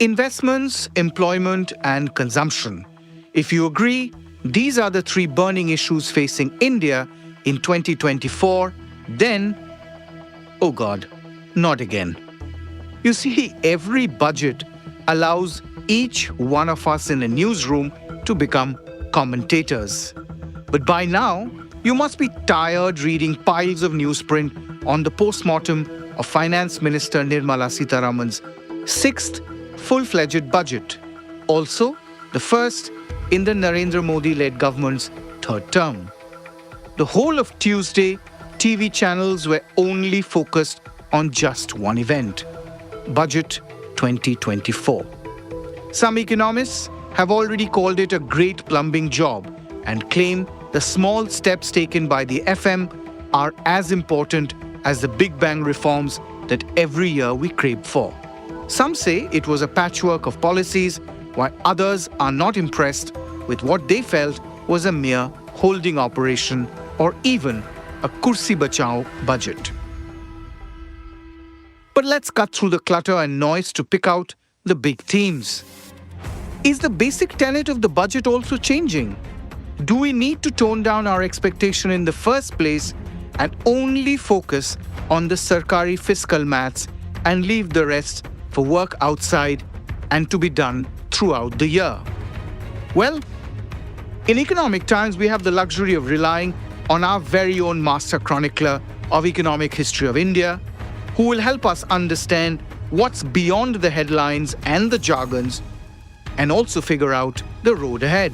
Investments, employment, and consumption. If you agree, these are the three burning issues facing India in 2024, then, oh God, not again. You see, every budget allows each one of us in a newsroom to become commentators. But by now, you must be tired reading piles of newsprint on the postmortem of Finance Minister Nirmala Sitharaman's sixth full-fledged budget. Also, the first in the Narendra Modi-led government's third term. The whole of Tuesday, TV channels were only focused on just one event: Budget 2024. Some economists have already called it a great plumbing job and claim the small steps taken by the FM are as important as the Big Bang reforms that every year we crave for. Some say it was a patchwork of policies, while others are not impressed with what they felt was a mere holding operation or even a kursi bachao budget. But let's cut through the clutter and noise to pick out the big themes. Is the basic tenet of the budget also changing? Do we need to tone down our expectation in the first place and only focus on the Sarkari fiscal maths and leave the rest for work outside and to be done throughout the year? Well, in economic times, we have the luxury of relying on our very own master chronicler of economic history of India, who will help us understand what's beyond the headlines and the jargons and also figure out the road ahead.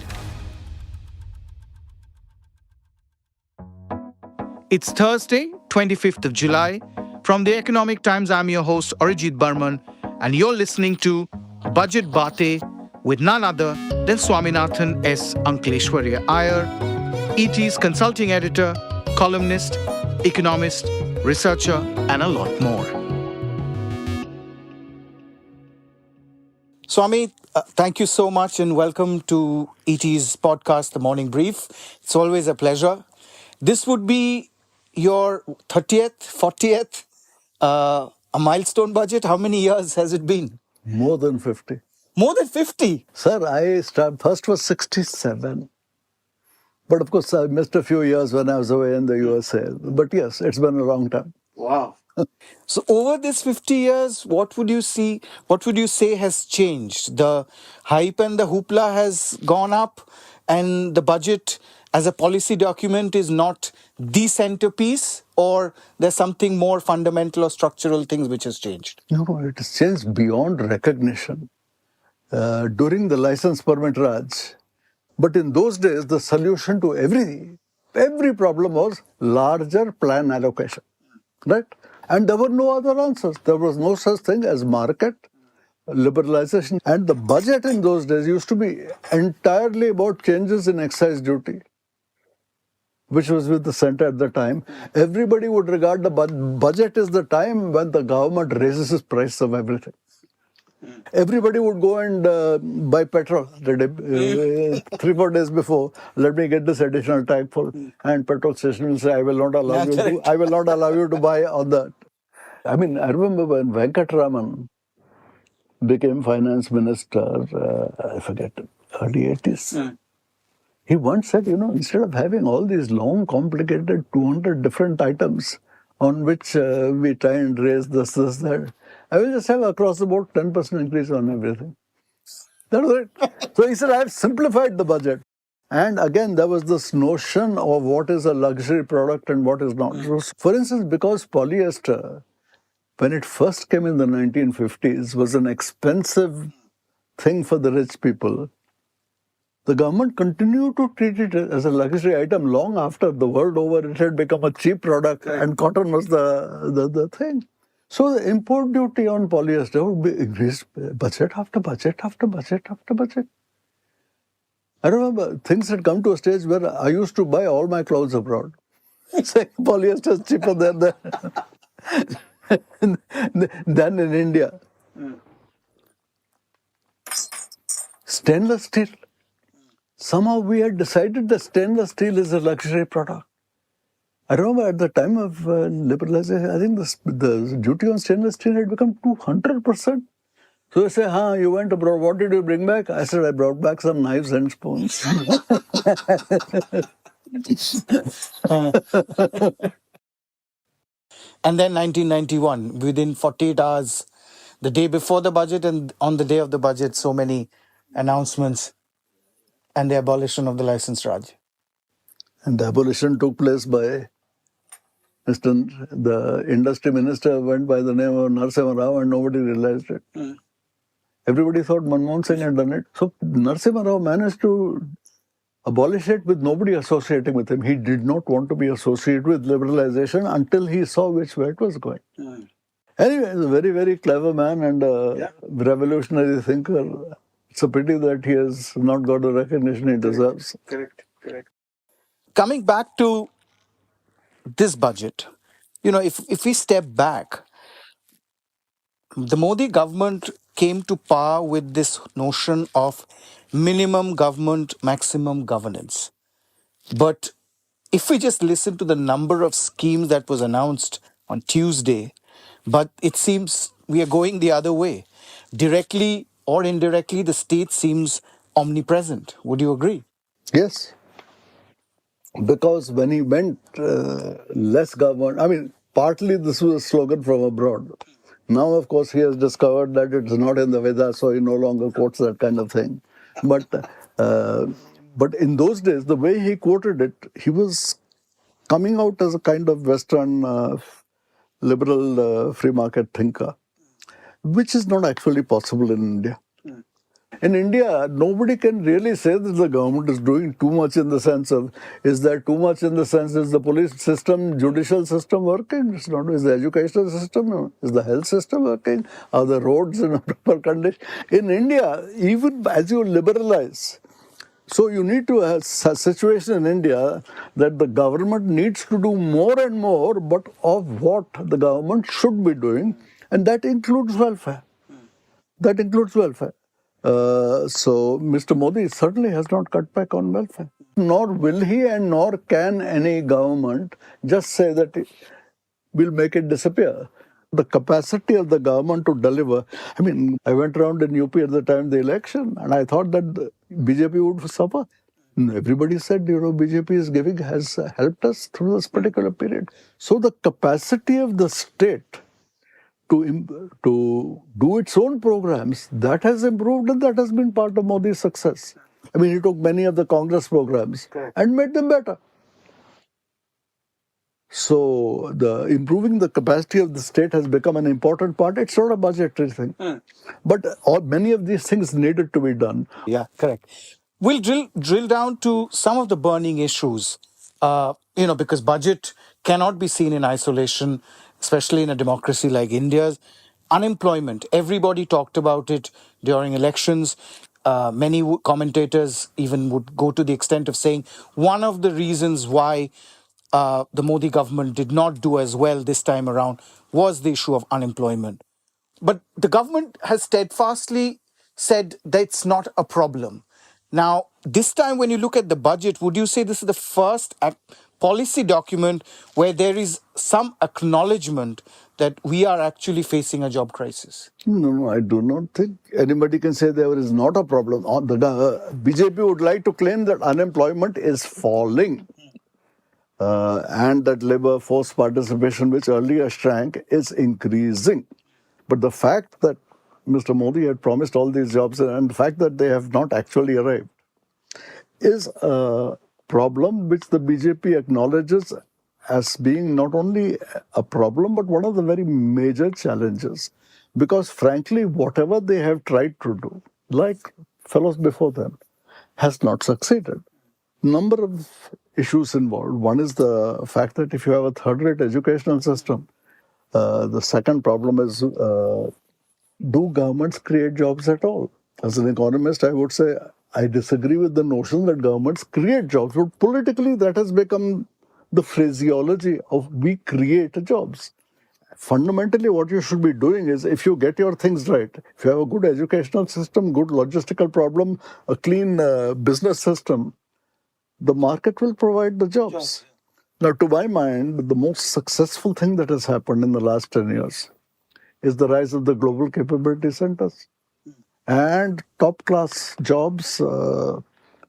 It's Thursday, 25th of July. From the Economic Times, I'm your host, Arijit Barman, and you're listening to Budget Baatein with none other than Swaminathan S. Aiyar, ET's consulting editor, columnist, economist, researcher, and a lot more. Swami, thank you so much and welcome to ET's podcast, The Morning Brief. It's always a pleasure. This would be your 30th, 40th, a milestone budget. How many years has it been? More than 50. More than 50? Sir, first was 67. But of course, I missed a few years when I was away in the USA. But yes, it's been a long time. Wow. So over this 50 years, what would you say has changed? The hype and the hoopla has gone up, and the budget as a policy document is not the centerpiece, or there's something more fundamental or structural things which has changed? No, it has changed beyond recognition. During the license permit Raj, but in those days, the solution to every problem was larger plan allocation, right? And there were no other answers. There was no such thing as market liberalization. And the budget in those days used to be entirely about changes in excise duty, which was with the center at the time. Everybody would regard the budget as the time when the government raises the price of everything. Everybody would go and buy petrol 3-4 days before. Let me get this additional tank full, and petrol station will say, I will not allow you to buy on that. I mean, I remember when Venkatraman became finance minister, I forget, early 80s. He once said, instead of having all these long, complicated 200 different items on which we try and raise this, that, I will just have across the board 10% increase on everything. That was it. So he said, I have simplified the budget. And again, there was this notion of what is a luxury product and what is not. For instance, because polyester, when it first came in the 1950s, was an expensive thing for the rich people, the government continued to treat it as a luxury item long after the world over it had become a cheap product and cotton was the thing. So the import duty on polyester would be increased budget after budget after budget after budget. I remember things had come to a stage where I used to buy all my clothes abroad. Saying polyester is cheaper than in India. Stainless steel. Somehow we had decided that stainless steel is a luxury product. I remember at the time of liberalization, I think the duty on stainless steel had become 200%. So they say, you went abroad. What did you bring back? I said, I brought back some knives and spoons. And then 1991, within 48 hours, the day before the budget and on the day of the budget, so many announcements and the abolition of the license Raj. And the abolition took place by the industry minister went by the name of Narasimha Rao and nobody realized it. Everybody thought Manmohan Singh had done it. So Narasimha Rao managed to abolish it with nobody associating with him. He did not want to be associated with liberalization until he saw which way it was going. Anyway, he's a very, very clever man and a revolutionary thinker. It's a pity that he has not got the recognition he deserves. Correct. Coming back to this budget, if we step back, the Modi government came to power with this notion of minimum government, maximum governance. But if we just listen to the number of schemes that was announced on Tuesday, but it seems we are going the other way. Directly or indirectly, the state seems omnipresent. Would you agree? Yes. Because when he went less government, partly this was a slogan from abroad. Now, of course, he has discovered that it's not in the Vedas, so he no longer quotes that kind of thing. But in those days, the way he quoted it, he was coming out as a kind of Western liberal free market thinker, which is not actually possible in India. In India, nobody can really say that the government is doing too much in the sense of, is there too much in the sense, is the police system, judicial system working? It's not. Is the educational system, is the health system working? Are the roads in a proper condition? In India, even as you liberalize, so you need to have a situation in India that the government needs to do more and more, but of what the government should be doing, and that includes welfare. That includes welfare. So Mr. Modi certainly has not cut back on welfare. Nor will he and nor can any government just say that we'll make it disappear. The capacity of the government to deliver. I went around in UP at the time of the election and I thought that the BJP would suffer. Everybody said, BJP has helped us through this particular period. So the capacity of the state to do its own programs, that has improved and that has been part of Modi's success. He took many of the Congress programs and made them better. So improving the capacity of the state has become an important part. It's not a budgetary thing. But many of these things needed to be done. Yeah, correct. We'll drill down to some of the burning issues, because budget cannot be seen in isolation, especially in a democracy like India's. Unemployment, everybody talked about it during elections. Many commentators even would go to the extent of saying one of the reasons why the Modi government did not do as well this time around was the issue of unemployment. But the government has steadfastly said that's not a problem. Now, this time when you look at the budget, would you say this is the first policy document where there is some acknowledgement that we are actually facing a job crisis? No, I do not think anybody can say there is not a problem. The BJP would like to claim that unemployment is falling. And that labor force participation, which earlier shrank, is increasing. But the fact that Mr. Modi had promised all these jobs and the fact that they have not actually arrived is a problem which the BJP acknowledges as being not only a problem but one of the very major challenges. Because frankly, whatever they have tried to do, like fellows before them, has not succeeded. Number of issues involved. One is the fact that if you have a third-rate educational system, the second problem is, do governments create jobs at all? As an economist, I would say I disagree with the notion that governments create jobs. But politically, that has become the phraseology of we create jobs. Fundamentally, what you should be doing is, if you get your things right, if you have a good educational system, good logistical problem, a clean business system, the market will provide the jobs. Now, to my mind, the most successful thing that has happened in the last 10 years is the rise of the global capability centers. and top class jobs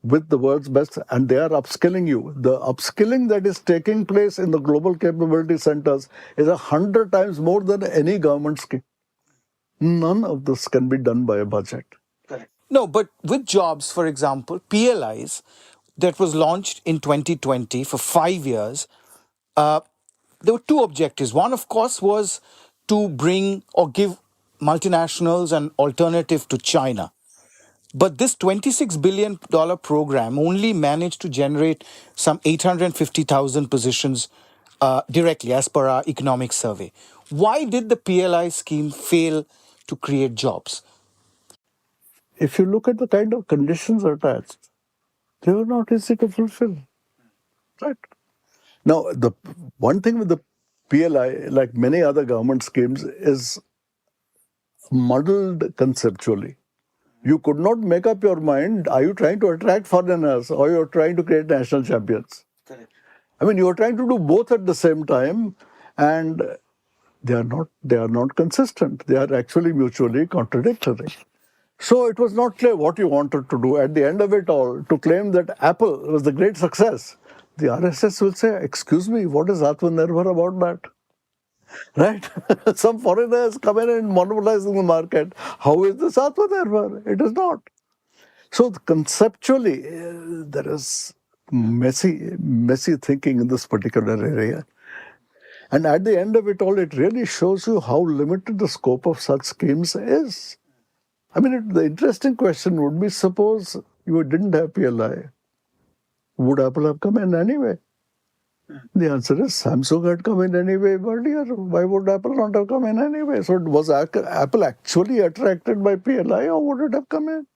with the world's best, and they are upskilling you. The upskilling that is taking place in the global capability centers is 100 times more than any government scheme. None of this can be done by a budget. No, but with jobs, for example, PLIs that was launched in 2020 for 5 years, there were two objectives. One, of course, was to bring or give multinationals an alternative to China. But this $26 billion program only managed to generate some 850,000 positions directly, as per our economic survey. Why did the PLI scheme fail to create jobs? If you look at the kind of conditions attached, they were not easy to fulfill. Right. Now, the one thing with the PLI, like many other government schemes, is muddled conceptually. You could not make up your mind, are you trying to attract foreigners or you're trying to create national champions? Correct. I mean, you're trying to do both at the same time, and they are not consistent. They are actually mutually contradictory. So it was not clear what you wanted to do. At the end of it all, to claim that Apple was the great success, the RSS will say, excuse me, what is Atmanirbhar about that? Right? Some foreigners come in and monopolizing the market. How is this Atmanirbhar? It is not. So conceptually, there is messy thinking in this particular area. And at the end of it all, it really shows you how limited the scope of such schemes is. I mean, the interesting question would be, suppose you didn't have PLI, would Apple have come in anyway? The answer is Samsung had come in anyway earlier. Why would Apple not have come in anyway? So was Apple actually attracted by PLI, or would it have come in?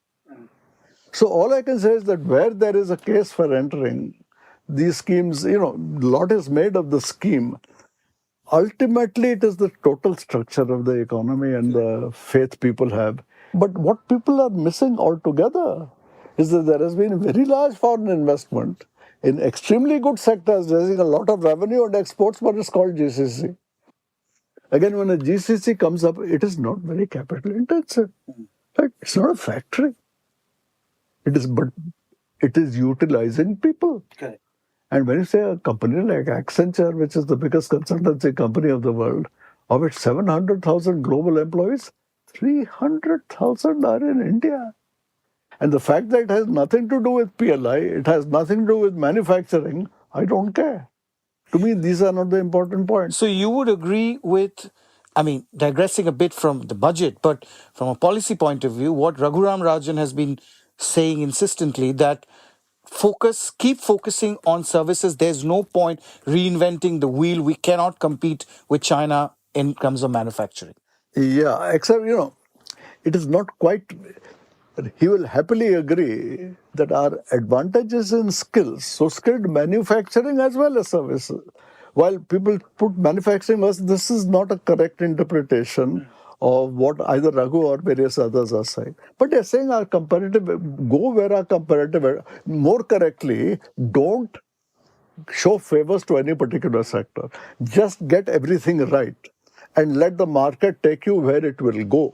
So all I can say is that where there is a case for entering these schemes, a lot is made of the scheme. Ultimately, it is the total structure of the economy and the faith people have. But what people are missing altogether is that there has been very large foreign investment in extremely good sectors, raising a lot of revenue and exports, but it's called GCC. Again, when a GCC comes up, it is not very capital intensive. Right? It's not a factory. But it is utilizing people. Okay. And when you say a company like Accenture, which is the biggest consultancy company of the world, of its 700,000 global employees, 300,000 are in India. And the fact that it has nothing to do with PLI, it has nothing to do with manufacturing, I don't care. To me, these are not the important points. So you would agree with, digressing a bit from the budget, but from a policy point of view, what Raghuram Rajan has been saying insistently, that keep focusing on services. There's no point reinventing the wheel. We cannot compete with China in terms of manufacturing. Yeah, except, it is not quite. He will happily agree that our advantages in skills, so skilled manufacturing as well as services. While people put manufacturing as, this is not a correct interpretation of what either Raghu or various others are saying. But they're saying our comparative, go where our comparative, more correctly, don't show favors to any particular sector. Just get everything right and let the market take you where it will go.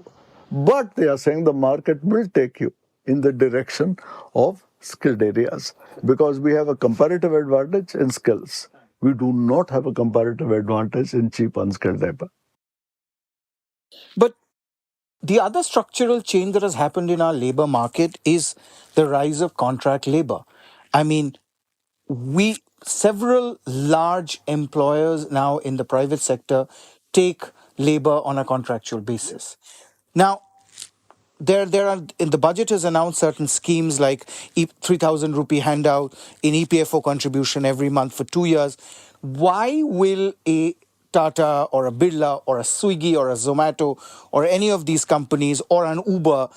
But they are saying the market will take you in the direction of skilled areas because we have a comparative advantage in skills. We do not have a comparative advantage in cheap, unskilled labor. But the other structural change that has happened in our labor market is the rise of contract labor. Several large employers now in the private sector take labor on a contractual basis. Now, there are in the budget has announced certain schemes like 3,000 rupee handout in EPFO contribution every month for 2 years. Why will a Tata or a Birla or a Swiggy or a Zomato or any of these companies or an Uber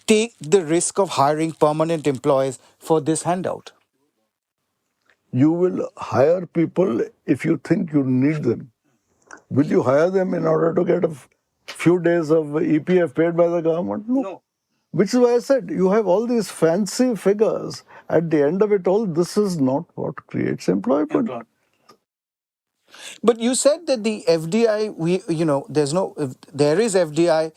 take the risk of hiring permanent employees for this handout? You will hire people if you think you need them. Will you hire them in order to get a few days of EPF paid by the government? No. Which is why I said you have all these fancy figures. At the end of it all, this is not what creates employment. But you said that the FDI, there is FDI.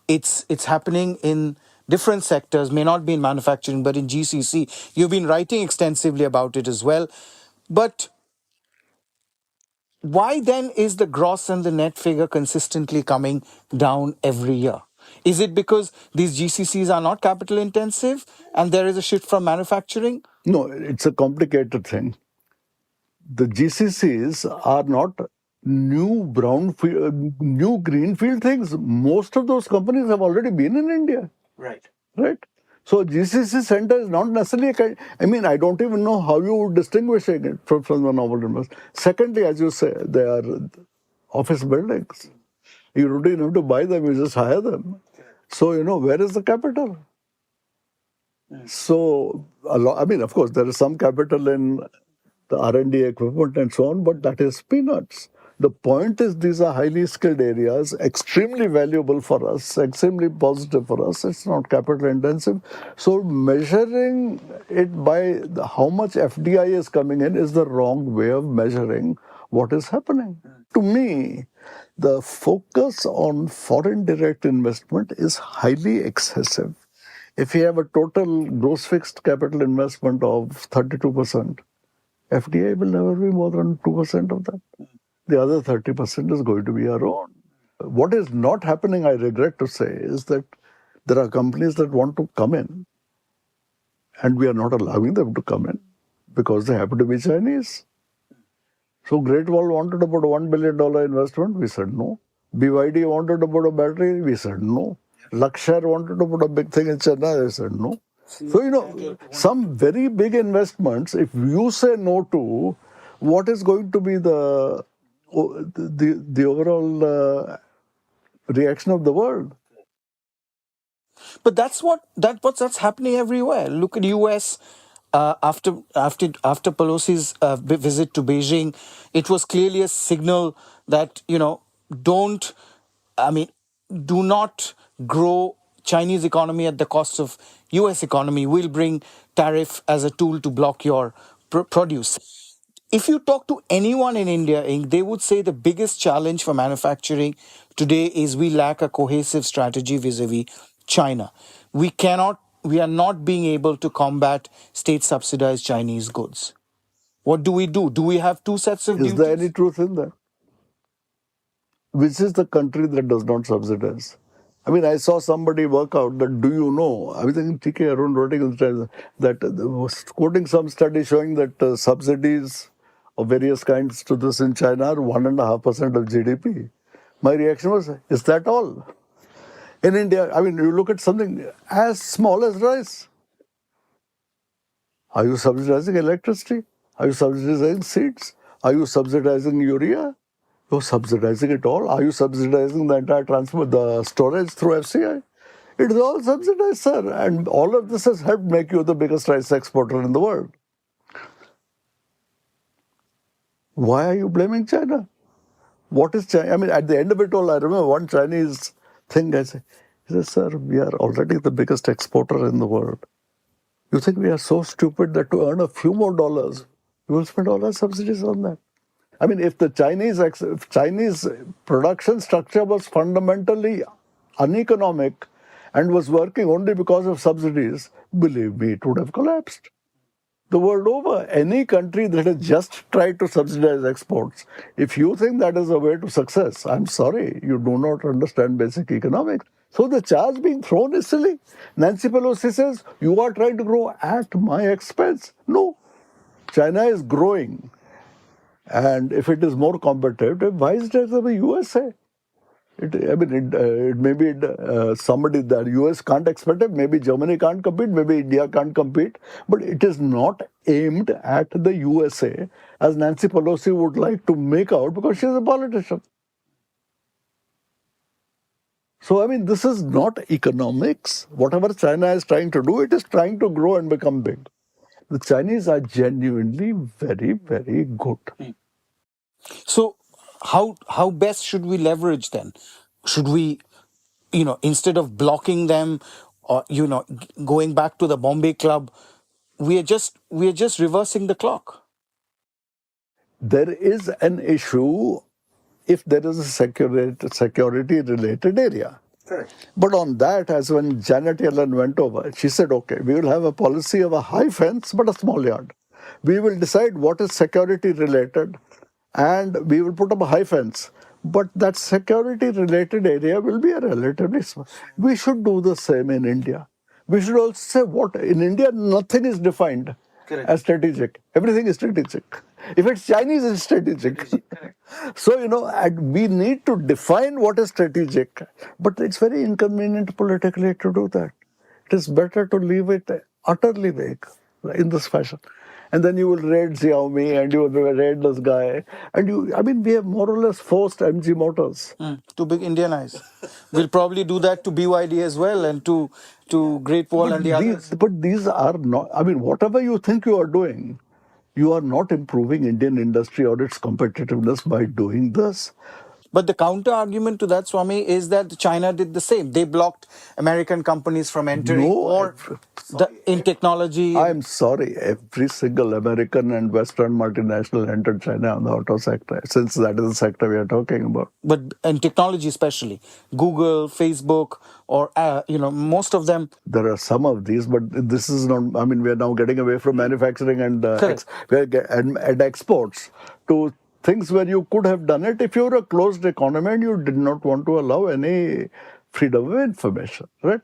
It's happening in different sectors, may not be in manufacturing, but in GCC. You've been writing extensively about it as well. But why then is the gross and the net figure consistently coming down every year? Is it because these GCCs are not capital intensive and there is a shift from manufacturing? No, it's a complicated thing. The GCCs are not new greenfield things. Most of those companies have already been in India. Right? So GCC center is not necessarily I don't even know how you would distinguish it from the normal investment. Secondly, as you say, they are office buildings. You don't even have to buy them, you just hire them. So, where is the capital? So, of course, there is some capital in the R&D equipment and so on, but that is peanuts. The point is these are highly skilled areas, extremely valuable for us, extremely positive for us. It's not capital intensive. So measuring it by how much FDI is coming in is the wrong way of measuring what is happening. To me, the focus on foreign direct investment is highly excessive. If you have a total gross fixed capital investment of 32%, FDI will never be more than 2% of that. The other 30% is going to be our own. What is not happening, I regret to say, is that there are companies that want to come in and we are not allowing them to come in because they happen to be Chinese. So Great Wall wanted to put a $1 billion investment, we said no. BYD wanted to put a battery, we said no. Luxshare wanted to put a big thing in China, they said no. So, some very big investments, if you say no to, what is going to be the overall reaction of the world? But that's happening everywhere. Look at US. After Pelosi's visit to Beijing, it was clearly a signal that don't, I mean, do not grow Chinese economy at the cost of US economy. We'll bring tariff as a tool to block your produce. If you talk to anyone in India, they would say the biggest challenge for manufacturing today is we lack a cohesive strategy vis-a-vis China. We are not being able to combat state-subsidized Chinese goods. What do we do? Do we have two sets of duties? Is there any truth in that? Which is the country that does not subsidize? I saw somebody work out that, do you know, I think TK Arun writing that was quoting some study showing that subsidies of various kinds to this in China are 1.5% of GDP. My reaction was, is that all? In India, you look at something as small as rice. Are you subsidizing electricity? Are you subsidizing seeds? Are you subsidizing urea? You're subsidizing it all. Are you subsidizing the entire transport, the storage through FCI? It is all subsidized, sir. And all of this has helped make you the biggest rice exporter in the world. Why are you blaming China? What is China? At the end of it all, I remember one Chinese thing I said, he said, sir, we are already the biggest exporter in the world. You think we are so stupid that to earn a few more dollars, we will spend all our subsidies on that? If the Chinese production structure was fundamentally uneconomic and was working only because of subsidies, believe me, it would have collapsed. The world over, any country that has just tried to subsidize exports, if you think that is a way to success, I'm sorry, you do not understand basic economics. So the charge being thrown is silly. Nancy Pelosi says, you are trying to grow at my expense. No, China is growing. And if it is more competitive, why is it the USA? Maybe somebody that US can't expect it, maybe Germany can't compete, maybe India can't compete, but it is not aimed at the USA as Nancy Pelosi would like to make out because she's a politician. So, this is not economics. Whatever China is trying to do, it is trying to grow and become big. The Chinese are genuinely very, very good. So, how best should we leverage then? Should we, instead of blocking them or going back to the Bombay Club, we are just reversing the clock? There is an issue if there is a security related area. But on that, as when Janet Yellen went over, she said, okay, we will have a policy of a high fence but a small yard. We will decide what is security related and we will put up a high fence. But that security related area will be a relatively small. We should do the same in India. We should also say what in India, nothing is defined as strategic. Everything is strategic. If it's Chinese, it's strategic. So, and we need to define what is strategic, but it's very inconvenient politically to do that. It is better to leave it utterly vague in this fashion. And then you will raid Xiaomi and you will raid this guy. And we have more or less forced MG Motors. To big Indianize. We'll probably do that to BYD as well and to Great Wall and the others. But these are not, whatever you think you are doing, you are not improving Indian industry or its competitiveness by doing this. But the counter argument to that, Swami, is that China did the same. They blocked American companies from entering in technology. I'm sorry, every single American and Western multinational entered China on the auto sector, since that is the sector we are talking about. But in technology especially, Google, Facebook, or, most of them. There are some of these, but this is not, we are now getting away from manufacturing and exports to things where you could have done it if you were a closed economy and you did not want to allow any freedom of information, right?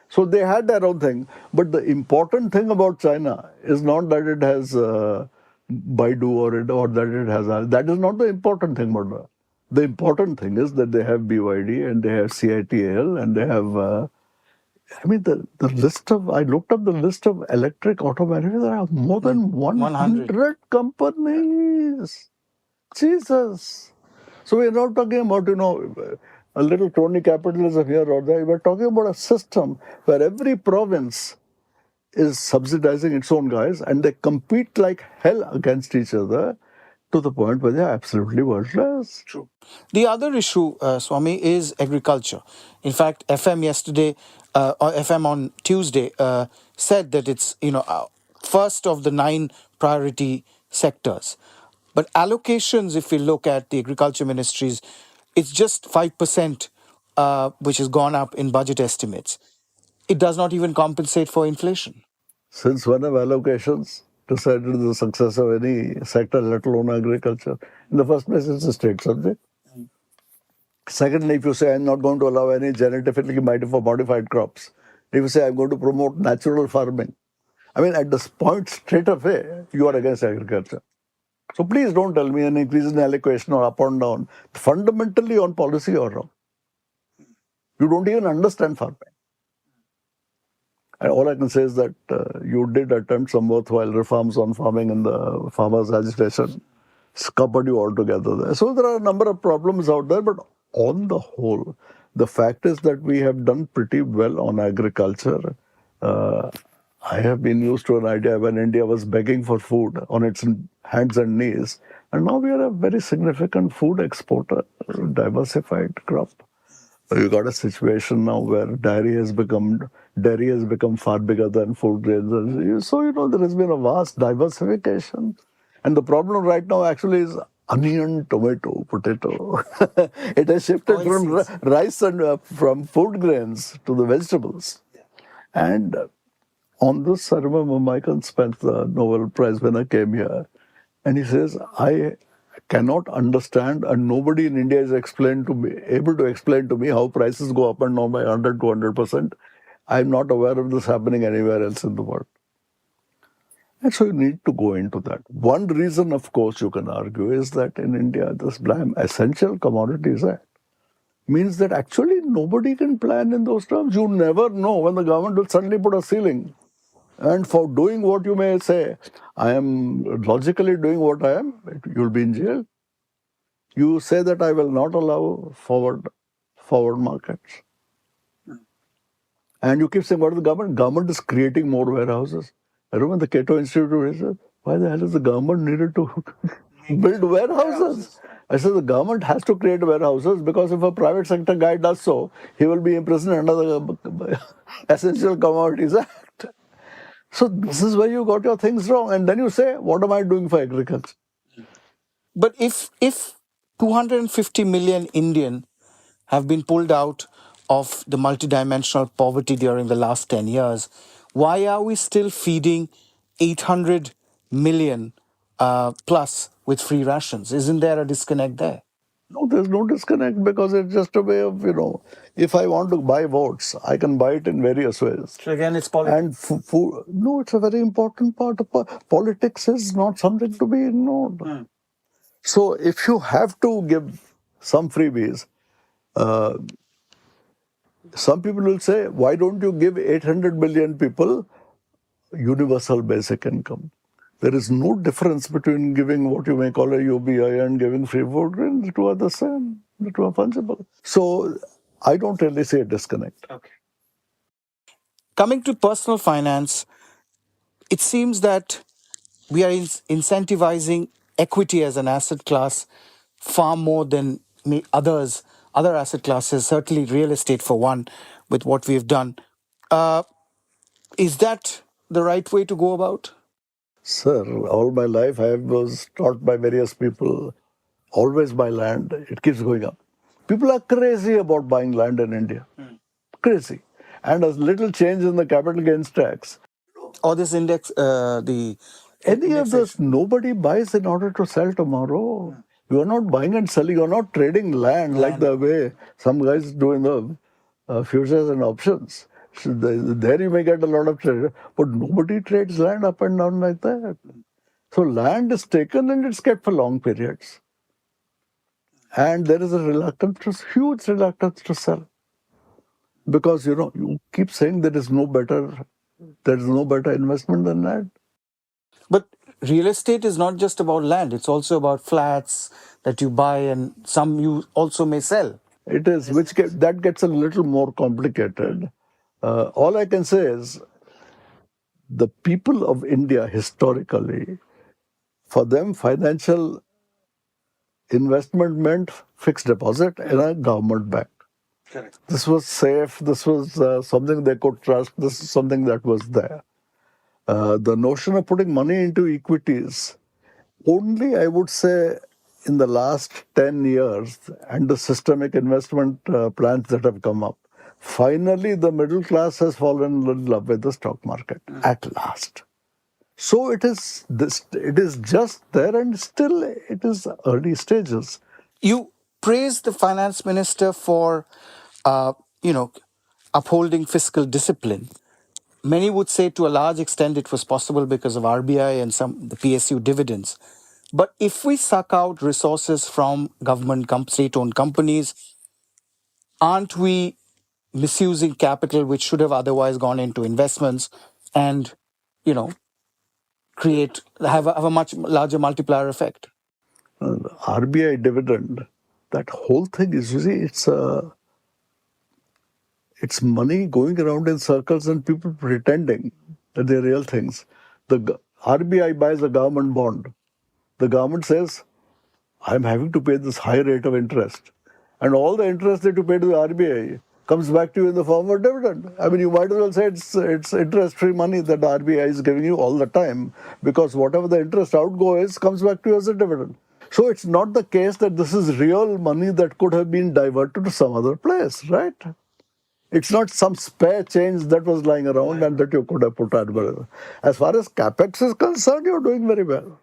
So they had their own thing. But the important thing about China is not that it has Baidu or that it has... that is not the important thing about that. The important thing is that they have BYD and they have CITL and they have... the list of... I looked up the list of electric auto manufacturers. There are more than 100 companies. Jesus. So we're not talking about, a little crony capitalism here or there. We're talking about a system where every province is subsidizing its own guys and they compete like hell against each other to the point where they're absolutely worthless. True. The other issue, Swami, is agriculture. In fact, FM yesterday, or FM on Tuesday, said that it's, first of the 9 priority sectors. But allocations, if we look at the agriculture ministries, it's just 5%, which has gone up in budget estimates. It does not even compensate for inflation. Since when have allocations decided the success of any sector, let alone agriculture? In the first place, it's a state subject. Secondly, if you say, I'm not going to allow any genetically modified crops, if you say, I'm going to promote natural farming, at this point, straight away, you are against agriculture. So please don't tell me an increase in allocation or up and down. Fundamentally on policy you're wrong. You don't even understand farming. And all I can say is that you did attempt some worthwhile reforms on farming in the farmers' agitation. Scuppered you altogether there. So there are a number of problems out there, but on the whole, the fact is that we have done pretty well on agriculture. I have been used to an idea when India was begging for food on its hands and knees. And now we are a very significant food exporter, diversified crop. You got a situation now where dairy has become far bigger than food grains. So, there has been a vast diversification. And the problem right now actually is onion, tomato, potato. It has shifted from rice and from food grains to the vegetables. And on this, I remember Michael Spence, the Nobel Prize winner, came here. And he says, I cannot understand, and nobody in India is able to explain to me how prices go up and down by 100 to 100%. I'm not aware of this happening anywhere else in the world. And so you need to go into that. One reason, of course, you can argue is that in India, this Essential Commodities Act means that actually nobody can plan in those terms. You never know when the government will suddenly put a ceiling. And for doing what you may say, I am logically doing what I am, you'll be in jail. You say that I will not allow forward markets. And you keep saying, what is the government? Government is creating more warehouses. I remember the Cato Institute said, why the hell is the government needed to build warehouses? I said, the government has to create warehouses because if a private sector guy does so, he will be imprisoned under the Essential Commodities Act. So this is where you got your things wrong. And then you say, what am I doing for agriculture? But if 250 million Indian have been pulled out of the multidimensional poverty during the last 10 years, why are we still feeding 800 million plus with free rations? Isn't there a disconnect there? No, there's no disconnect because it's just a way of, if I want to buy votes, I can buy it in various ways. So again, it's politics. And no, it's a very important part of politics is not something to be ignored. So if you have to give some freebies, some people will say, why don't you give 800 million people universal basic income? There is no difference between giving what you may call a UBI and giving free food. The two are the same. The two are fungible. So I don't really see a disconnect. Okay. Coming to personal finance, it seems that we are incentivizing equity as an asset class far more than other asset classes, certainly real estate for one, with what we've done. Is that the right way to go about? Sir, all my life I was taught by various people, always buy land. It keeps going up. People are crazy about buying land in India. Crazy. And a little change in the capital gains tax. Or this index, Any of this, nobody buys in order to sell tomorrow. You are not buying and selling. You are not trading land like the way some guys do in the futures and options. So there you may get a lot of trade, but nobody trades land up and down like that. So land is taken and it's kept for long periods. And there is a reluctance, huge reluctance to sell. Because, you keep saying there is no better investment than that. But real estate is not just about land. It's also about flats that you buy and some you also may sell. It is, that gets a little more complicated. All I can say is the people of India historically, for them, financial investment meant fixed deposit in a government bank. Correct. This was safe. This was something they could trust. This is something that was there. The notion of putting money into equities, only I would say in the last 10 years and the systemic investment plans that have come up, finally the middle class has fallen in love with the stock market at last. So it is just there and still it is early stages. You praise the finance minister for, upholding fiscal discipline. Many would say to a large extent it was possible because of RBI and the PSU dividends. But if we suck out resources from government state-owned companies, aren't we misusing capital which should have otherwise gone into investments and, have a much larger multiplier effect? RBI dividend, that whole thing is, it's money going around in circles and people pretending that they're real things. The RBI buys a government bond. The government says, I'm having to pay this high rate of interest. And all the interest that you pay to the RBI comes back to you in the form of dividend. I mean, you might as well say it's interest-free money that the RBI is giving you all the time, because whatever the interest outgo is comes back to you as a dividend. So it's not the case that this is real money that could have been diverted to some other place, right? It's not some spare change that was lying around and that you could have put out. As far as capex is concerned, you're doing very well.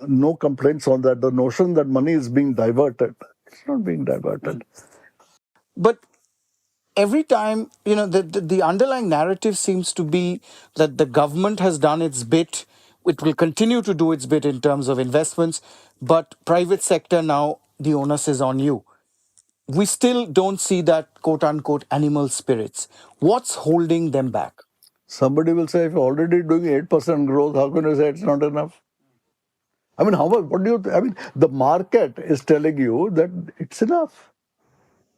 No complaints on that. The notion that money is being diverted, it's not being diverted. But every time, the underlying narrative seems to be that the government has done its bit. It will continue to do its bit in terms of investments, but private sector now, the onus is on you. We still don't see that quote-unquote animal spirits. What's holding them back? Somebody will say, if you're already doing 8% growth, how can you say it's not enough? I mean, the market is telling you that it's enough.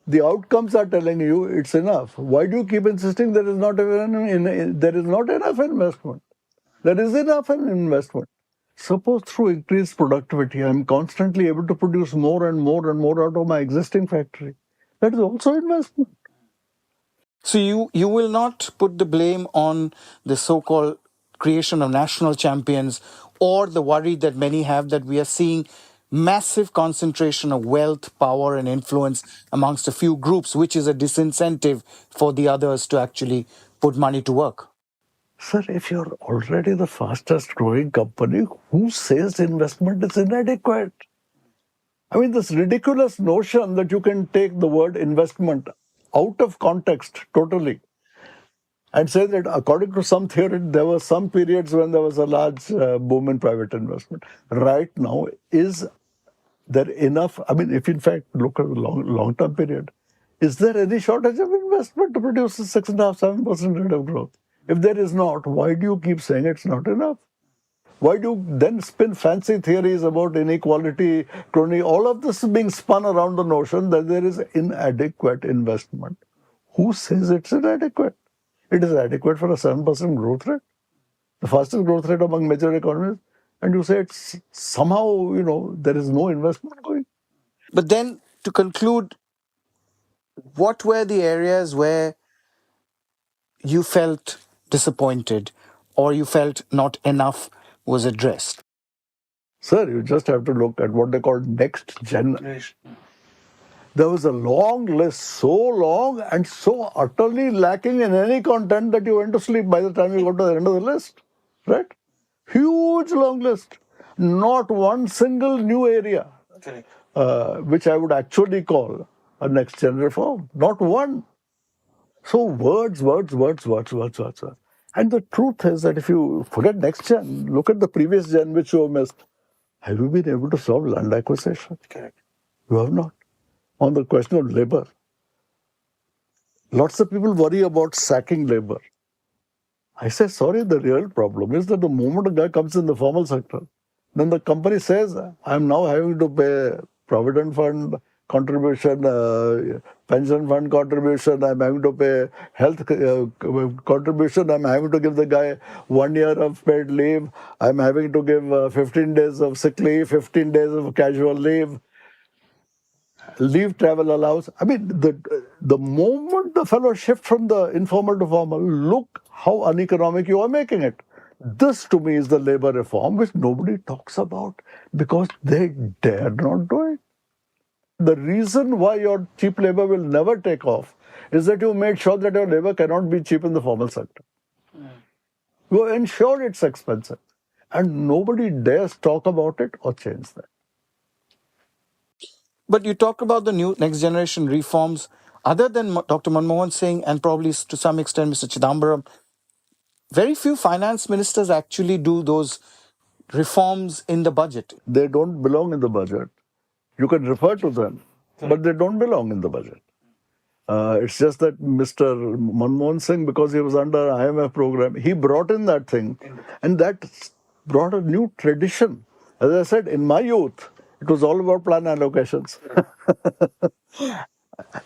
The outcomes are telling you it's enough. Why do you keep insisting there is not enough investment? There is enough investment. Suppose through increased productivity, I'm constantly able to produce more and more and more out of my existing factory. That is also investment. So you will not put the blame on the so-called creation of national champions or the worry that many have that we are seeing massive concentration of wealth, power, and influence amongst a few groups, which is a disincentive for the others to actually put money to work. Sir, if you're already the fastest growing company, who says investment is inadequate? I mean, this ridiculous notion that you can take the word investment out of context totally and say that according to some theory, there were some periods when there was a large boom in private investment. Right now, is there enough? I mean, if in fact look at the long-term period, is there any shortage of investment to produce a 6.5-7% rate of growth? If there is not, why do you keep saying it's not enough? Why do you then spin fancy theories about inequality, crony? All of this is being spun around the notion that there is inadequate investment. Who says it's inadequate? It is adequate for a 7% growth rate, the fastest growth rate among major economies, and you say it's somehow, there is no investment going. But then, to conclude, what were the areas where you felt disappointed or you felt not enough was addressed? Sir, you just have to look at what they call next generation. There was a long list, so long and so utterly lacking in any content that you went to sleep by the time you got to the end of the list. Right? Huge long list. Not one single new area, which I would actually call a next gen reform. Not one. So words. And the truth is that if you forget next gen, look at the previous gen which you have missed. Have you been able to solve land acquisition? Correct. You have not. On the question of labor, lots of people worry about sacking labor. I say, sorry, the real problem is that the moment a guy comes in the formal sector, then the company says, I'm now having to pay provident fund contribution, pension fund contribution, I'm having to pay health contribution, I'm having to give the guy 1 year of paid leave, I'm having to give 15 days of sick leave, 15 days of casual leave. Leave travel allows. I mean, the moment the fellow shift from the informal to formal, look how uneconomic you are making it. This to me is the labor reform which nobody talks about because they dare not do it. The reason why your cheap labor will never take off is that you made sure that your labor cannot be cheap in the formal sector. You ensure it's expensive. And nobody dares talk about it or change that. But you talk about the new next generation reforms. Other than Dr. Manmohan Singh and probably to some extent Mr. Chidambaram, very few finance ministers actually do those reforms in the budget. They don't belong in the budget. You can refer to them, but they don't belong in the budget. It's just that Mr. Manmohan Singh, because he was under IMF program, he brought in that thing, and that brought a new tradition. As I said, in my youth, it was all about plan allocations.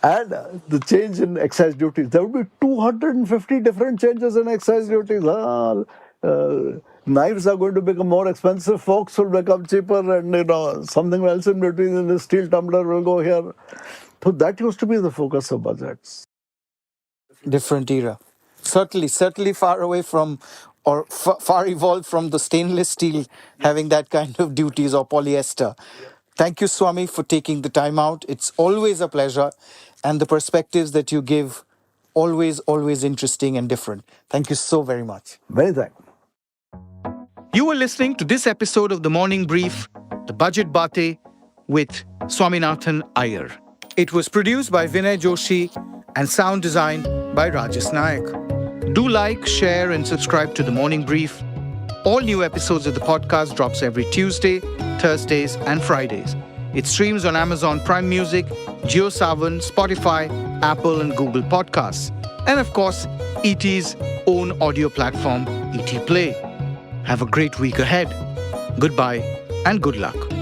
And the change in excise duties. There would be 250 different changes in excise duties. Knives are going to become more expensive, forks will become cheaper, and something else in between, the steel tumbler will go here. So that used to be the focus of budgets. Different era. Certainly far away from or far evolved from the stainless steel having that kind of duties or polyester. Thank you, Swami, for taking the time out. It's always a pleasure. And the perspectives that you give, always interesting and different. Thank you so very much. Many thanks. You were listening to this episode of The Morning Brief, The Budget Baatein, with Swaminathan Aiyar. It was produced by Vinay Joshi and sound designed by Rajesh Nayak. Do like, share, and subscribe to The Morning Brief. All new episodes of the podcast drops every Tuesday, Thursdays, and Fridays. It streams on Amazon Prime Music, JioSaavn, Spotify, Apple, and Google Podcasts. And of course, ET's own audio platform, ET Play. Have a great week ahead. Goodbye and good luck.